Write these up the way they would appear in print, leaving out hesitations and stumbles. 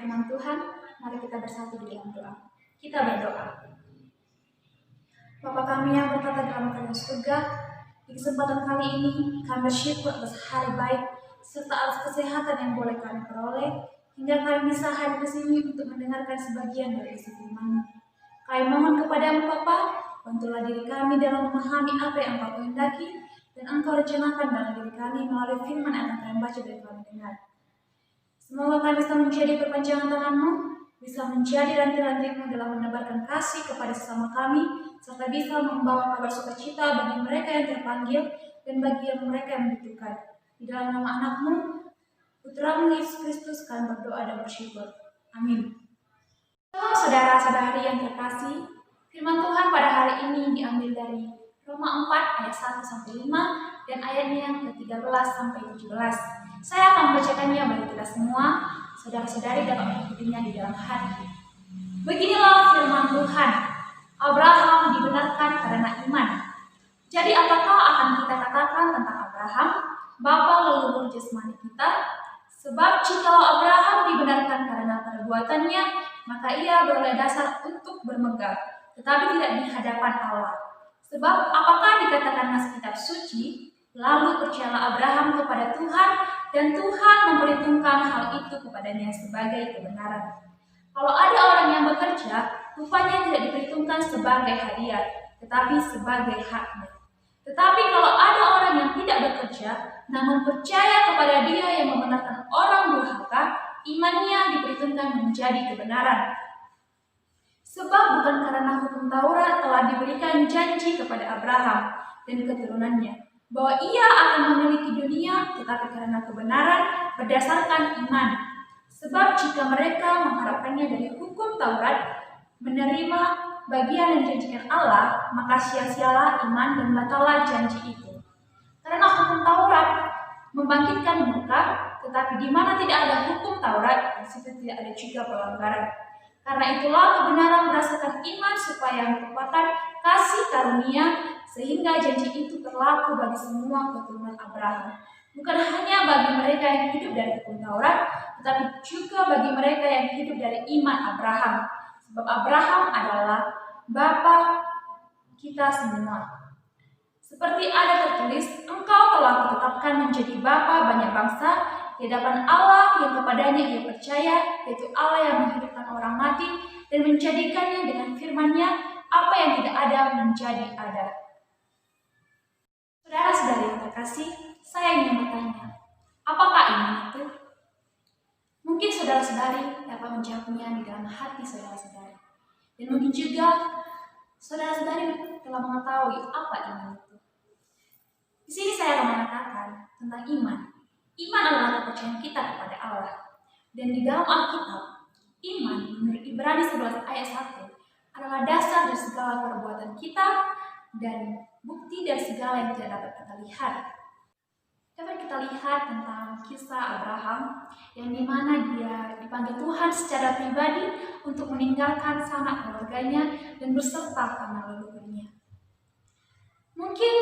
firman Tuhan, mari kita bersatu di dalam doa. Kita berdoa. Bapa kami yang berkata dalam kerajaan surga, di kesempatan kali ini kami bersyukur atas hari baik serta atas kesehatan yang boleh kami peroleh hingga kami bisa hadir di sini untuk mendengarkan sebagian dari isi firman-Mu. Kami mohon kepadamu Bapa, bantulah diri kami dalam memahami apa yang Engkau kehendaki dan Engkau rencanakan dalam diri kami melalui firman yang akan kami baca dan kami dengar. Semoga kami bisa menjadi perpanjangan tangan-Mu, bisa menjadi rantai-rantai-Mu dalam menebarkan kasih kepada sesama kami, serta bisa membawa kabar sukacita bagi mereka yang terpanggil dan bagi mereka yang membutuhkan. Di dalam nama anak-Mu, Putra-Mu Yesus Kristus, kami berdoa dan bersyukur. Amin. Saudara-saudari yang terkasih, firman Tuhan pada hari ini diambil dari Roma 4 ayat 1-5 dan ayatnya yang ke-13 sampai 17. Saya akan membacakannya bagi kita semua, saudara-saudari dapat mengikutinya di dalam hati. Beginilah firman Tuhan, Abraham dibenarkan karena iman. Jadi apakah akan kita katakan tentang Abraham, bapa leluhur jasmani kita? Sebab jikalau Abraham dibenarkan karena perbuatannya, maka ia beroleh dasar untuk bermegah, tetapi tidak di hadapan Allah. Sebab apakah dikatakan nas kitab suci, lalu percayalah Abraham kepada Tuhan, dan Tuhan memperhitungkan hal itu kepadanya sebagai kebenaran. Kalau ada orang yang bekerja, rupanya tidak diperhitungkan sebagai hadiah, tetapi sebagai haknya. Tetapi kalau ada orang yang tidak bekerja, namun percaya kepada Dia yang membenarkan orang durhaka, imannya diperhitungkan menjadi kebenaran. Sebab bukan karena hukum Taurat telah diberikan janji kepada Abraham dan keturunannya, bahwa ia akan memiliki dunia, tetapi karena kebenaran berdasarkan iman. Sebab jika mereka mengharapkannya dari hukum Taurat, menerima bagian yang dijanjikan Allah, maka sia-sialah iman dan batallah janji itu. Karena hukum Taurat membangkitkan murka, tetapi di mana tidak ada hukum Taurat, di situ tidak ada juga pelanggaran. Karena itulah kebenaran berdasarkan iman supaya merupakan kasih karunia, sehingga janji itu berlaku bagi semua keturunan Abraham. Bukan hanya bagi mereka yang hidup dari hukum Taurat, tetapi juga bagi mereka yang hidup dari iman Abraham. Sebab Abraham adalah bapa kita semua. Seperti ada tertulis, engkau telah kutetapkan menjadi bapa banyak bangsa di hadapan Allah yang kepadanya ia percaya, yaitu Allah yang menghidupkan orang mati dan menjadikannya dengan firman-Nya apa yang tidak ada menjadi ada. Saudara-saudari yang terkasih, saya ingin bertanya, apakah iman itu? Mungkin saudara-saudari dapat menjawabnya di dalam hati saudara-saudari. Dan mungkin juga saudara-saudari telah mengetahui apa iman itu. Di sini saya akan mengatakan tentang iman. Iman adalah kepercayaan kita kepada Allah. Dan di dalam Alkitab, iman menurut Ibrani 11 ayat 1 adalah dasar dari segala perbuatan kita dan bukti dari segala yang tidak dapat kita lihat. Dapat kita lihat tentang kisah Abraham yang dimana dia dipanggil Tuhan secara pribadi untuk meninggalkan sanak keluarganya dan berserta tanah leluhurnya. Mungkin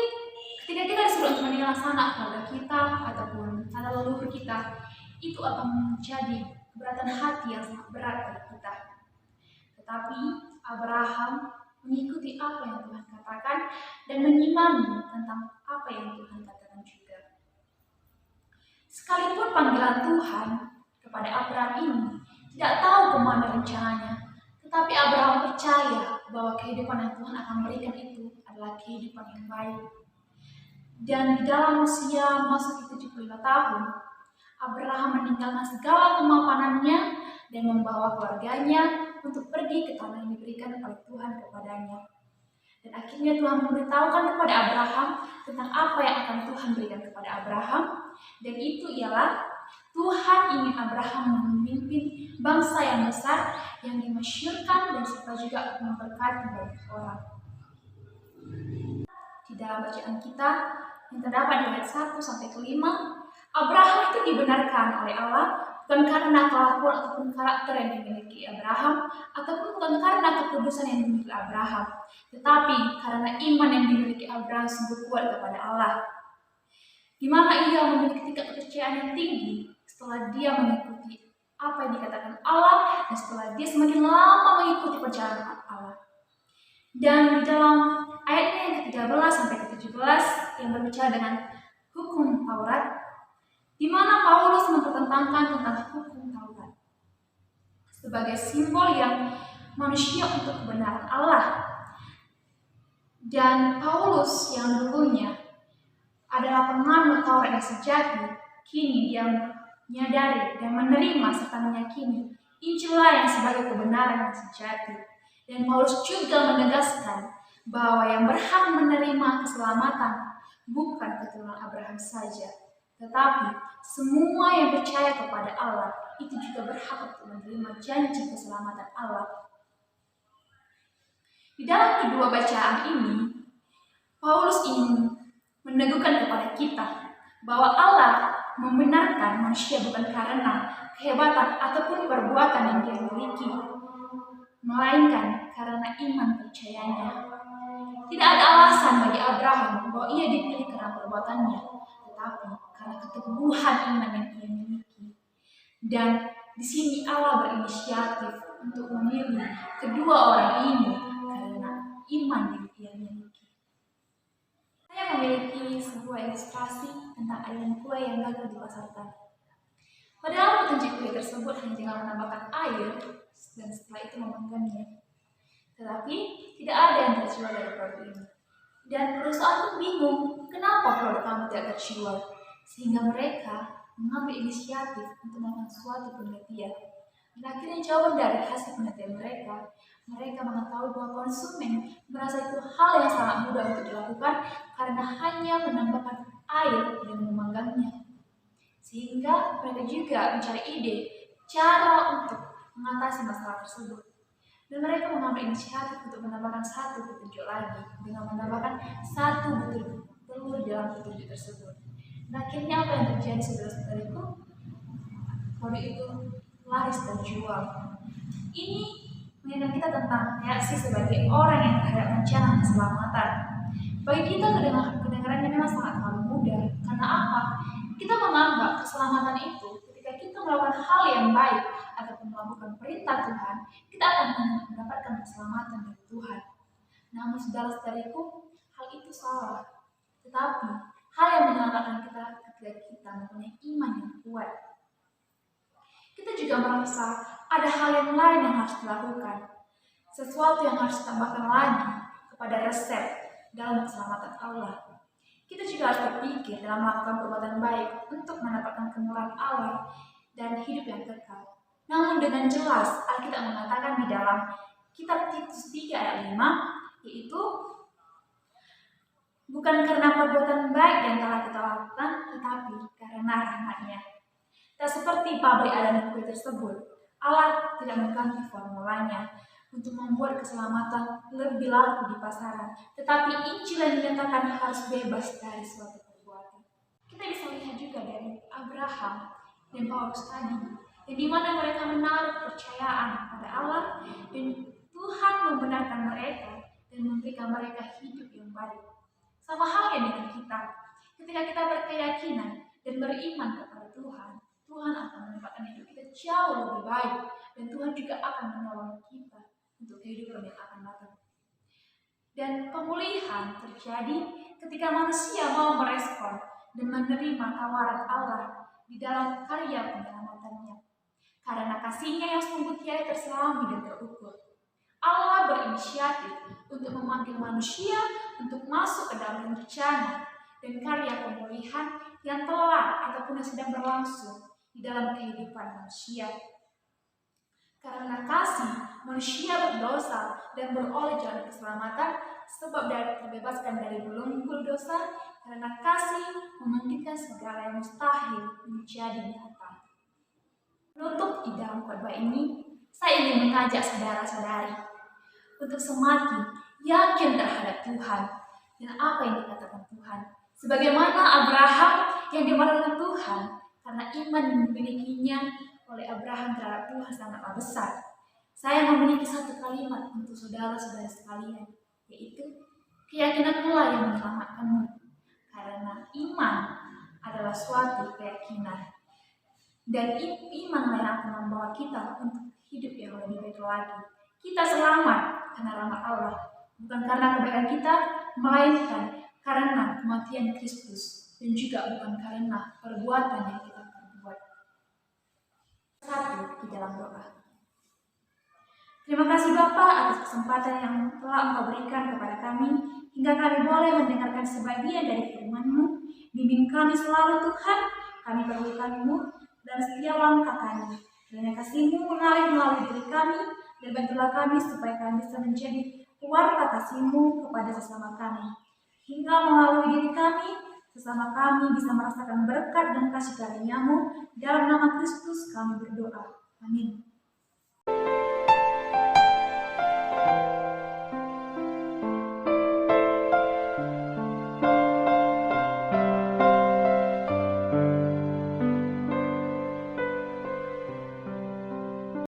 ketika kita disuruh untuk meninggalkan sanak keluarga kita ataupun tanah leluhur kita, itu akan menjadi keberatan hati yang sangat berat bagi kita. Tetapi Abraham mengikuti apa yang Tuhan katakan dan mengimani tentang apa yang Tuhan katakan juga. Sekalipun panggilan Tuhan kepada Abraham ini tidak tahu kemana rencananya, tetapi Abraham percaya bahwa kehidupan yang Tuhan akan berikan itu adalah kehidupan yang baik. Dan di dalam usia masuk 75 tahun, Abraham meninggalkan segala kemapanannya dan membawa keluarganya untuk pergi ke tanah yang diberikan oleh Tuhan kepadanya. Dan akhirnya Tuhan memberitahukan kepada Abraham tentang apa yang akan Tuhan berikan kepada Abraham. Dan itu ialah Tuhan ingin Abraham memimpin bangsa yang besar yang dimasyhurkan dan serta juga memberkati banyak orang. Di dalam bacaan kita yang terdapat di ayat 1-5, Abraham itu dibenarkan oleh Allah bukan karena kelakuan ataupun karakter yang dimiliki Abraham, ataupun bukan karena kekudusan yang dimiliki Abraham, tetapi karena iman yang dimiliki Abraham sungguh kuat kepada Allah, di mana ia memiliki tingkat kepercayaan yang tinggi setelah dia mengikuti apa yang dikatakan Allah, dan setelah dia semakin lama mengikuti perjalanan Allah. Dan di dalam ayatnya yang ke-13 sampai ke-17 yang berbicara dengan hukum Taurat, di mana Paulus mempertentangkan tentang hukum Taurat sebagai simbol yang manusia untuk kebenaran Allah. Dan Paulus yang dulunya adalah penganut Taurat yang sejati, kini dia menyadari dan menerima serta meyakini Injillah yang sebagai kebenaran yang sejati. Dan Paulus juga menegaskan bahwa yang berhak menerima keselamatan bukan keturunan Abraham saja, tetapi semua yang percaya kepada Allah itu juga berhak untuk menerima janji keselamatan Allah. Di dalam kedua bacaan ini, Paulus ingin meneguhkan kepada kita bahwa Allah membenarkan manusia bukan karena kehebatan ataupun perbuatan yang dia miliki, melainkan karena iman percayanya. Tidak ada alasan bagi Abraham bahwa ia dipilih karena perbuatannya, tetapi karena keteguhan iman yang ia miliki. Dan di sini Allah berinisiatif untuk memilih kedua orang ini karena iman yang ia miliki. Saya memiliki sebuah ilustrasi tentang ayam kue yang gagal dipasarkan. Padahal petunjuk kue tersebut hanya tinggal menambahkan air dan setelah itu memanggangnya. Tetapi tidak ada yang terjual dari produk ini. Dan perusahaan pun bingung kenapa produk kamu tidak terjual, sehingga mereka mengambil inisiatif untuk melakukan suatu penelitian. Dan akhirnya jawaban dari hasil penelitian mereka mengetahui bahwa konsumen merasa itu hal yang sangat mudah untuk dilakukan karena hanya menambahkan air dan memanggangnya. Sehingga mereka juga mencari ide cara untuk mengatasi masalah tersebut. Dan mereka mengambil inisiatif untuk menambahkan satu petunjuk lagi dengan menambahkan satu butir telur dalam petunjuk tersebut. Dan akhirnya apa yang terjadi saudara-saudariku? Produk itu laris terjual. Ini mengingatkan kita tentang reaksi sebagai orang yang terhadap rencana keselamatan. Bagi kita kedengarannya memang sangat mudah. Karena apa? Kita menganggap keselamatan itu ketika kita melakukan hal yang baik ataupun melakukan perintah Tuhan, kita akan mendapatkan keselamatan dari Tuhan. Namun saudara-saudariku, hal itu salah. Tetapi hal yang menyelamatkan kita ketika kita mempunyai iman yang kuat. Kita juga merasa ada hal yang lain yang harus dilakukan. Sesuatu yang harus ditambahkan lagi kepada resep dalam keselamatan Allah. Kita juga harus berpikir dalam melakukan perbuatan baik untuk mendapatkan kemurahan Allah dan hidup yang kekal. Namun dengan jelas Alkitab mengatakan di dalam kitab Titus 3 ayat 5, yaitu bukan karena perbuatan baik yang telah kita lakukan, tetapi karena rahmat-Nya. Tak seperti pabrik ayam kue tersebut, Allah tidak mengganti formulanya untuk membuat keselamatan lebih laku di pasaran, tetapi Injil yang dinyatakan harus bebas dari suatu perbuatan. Kita bisa lihat juga dari Abraham dan Paulus tadi, yang dimana mereka menaruh kepercayaan pada Allah dan Tuhan membenarkan mereka dan memberikan mereka hidup yang baik. Sama halnya dengan kita, ketika kita berkeyakinan dan beriman kepada Tuhan, Tuhan akan menempatkan hidup kita jauh lebih baik dan Tuhan juga akan menolong kita untuk kehidupan yang akan datang. Dan pemulihan terjadi ketika manusia mau merespon dan menerima tawaran Allah di dalam karya penyelamatannya. Karena kasih-Nya yang sungguh tiada terselami dan terukur, Allah berinisiatif untuk memanggil manusia untuk masuk ke dalam rencana dan karya pemulihan yang telah ataupun yang sedang berlangsung di dalam kehidupan manusia. Karena kasih, manusia berdosa dan beroleh jalan keselamatan sebab terbebaskan dari belenggu dosa. Karena kasih memungkinkan segala yang mustahil menjadi nyata. Menutup di dalam khotbah ini, saya ingin mengajak saudara-saudari untuk semakin yakin terhadap Tuhan dan apa yang dikatakan Tuhan. Sebagaimana Abraham yang dimarahi Tuhan karena iman yang dimilikinya oleh Abraham terhadap Tuhan sangatlah besar. Saya memiliki satu kalimat untuk saudara-saudara sekalian, yaitu keyakinanlah yang menyelamatkanmu. Karena iman adalah suatu keyakinan. Dan imanlah yang akan membawa kita untuk hidup yang lebih baik lagi. Kita selamat karena rahmat Allah, bukan karena kebaikan kita, melainkan karena kematian Kristus, dan juga bukan karena perbuatan yang kita perbuat. Satu, di dalam doa. Terima kasih Bapa atas kesempatan yang telah Engkau berikan kepada kami, hingga kami boleh mendengarkan sebagian dari firman-Mu. Bimbing kami selalu Tuhan, kami perlukan-Mu dan setiap langkah kami. Kiranya kasih-Mu mengalir melalui diri kami, dan bantulah kami supaya kami bisa menjadi warta kasih-Mu kepada sesama kami. Hingga melalui diri kami, sesama kami bisa merasakan berkat dan kasih karunia-Mu. Dalam nama Kristus kami berdoa.